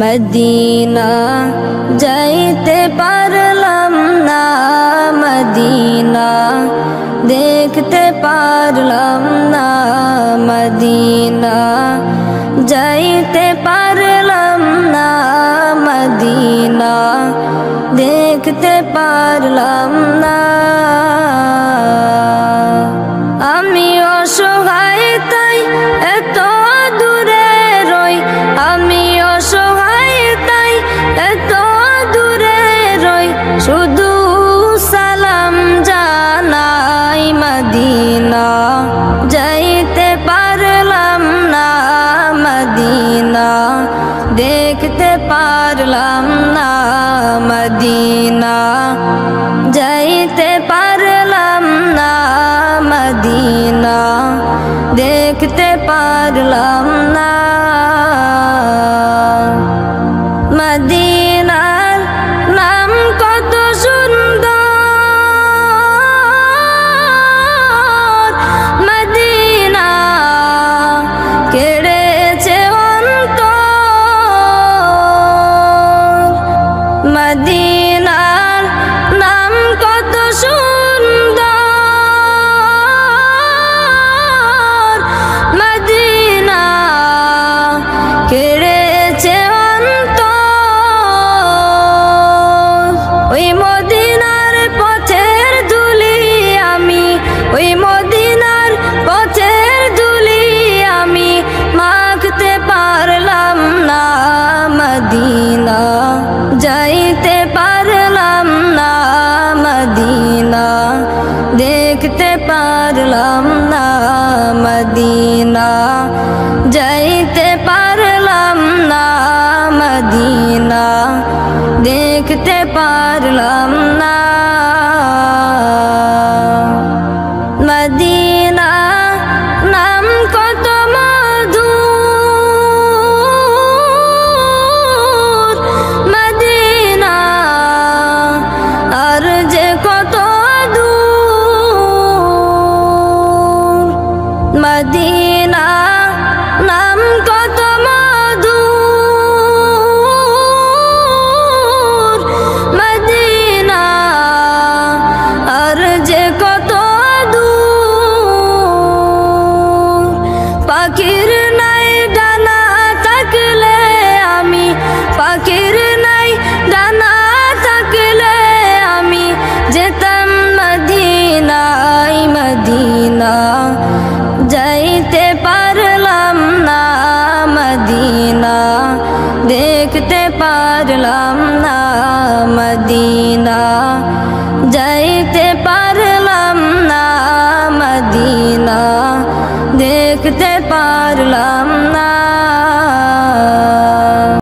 Medina যাইতে পারলাম না, মদিনা দেখতে পারলাম না, মদিনা যাইতে পারলাম না, মদিনা দেখতে পারলাম না। আমি অসহায় তাই এত দূরে রই, আমি অসহায় তাই এত দূরে রই, শুধু সালাম জানাই, মদিনা যাইতে পারলাম না, মদিনা দেখতে পারলাম না, মদিনা যাইতে পারলাম না, মদিনা দেখতে পারলাম না। মদিনার নাম কত সুন্দর, মদিনা কেড়েছে অন্তর, মদিনার নাম কত সুন্দর, মদিনা কেড়েছে অন্তর। ওই মদিনার পথের ধুলি আমি, ওই মদিনার পথের ধুলি আমি মাখতে পারলাম না, মদিনা যাইতে পারলাম না, মদিনা দেখতে পারলাম না, মদিনা যাইতে পারলাম না, মদিনা দেখতে পারলাম না। মদিনা নাম কত মধুর, মদিনা আর যে কত দূর, মদিনা নাম কত মধুর, মদিনা আর যে কত দূর। পাখির নাই ডানা থাকলে আমি, পাখির নাই ডানা থাকলে আমি যেতাম মদিনায়, মদিনা যাইতে পারলাম না, মদিনা দেখতে পারলাম না, মদিনা যাইতে পারলাম না, মদিনা দেখতে পারলাম না।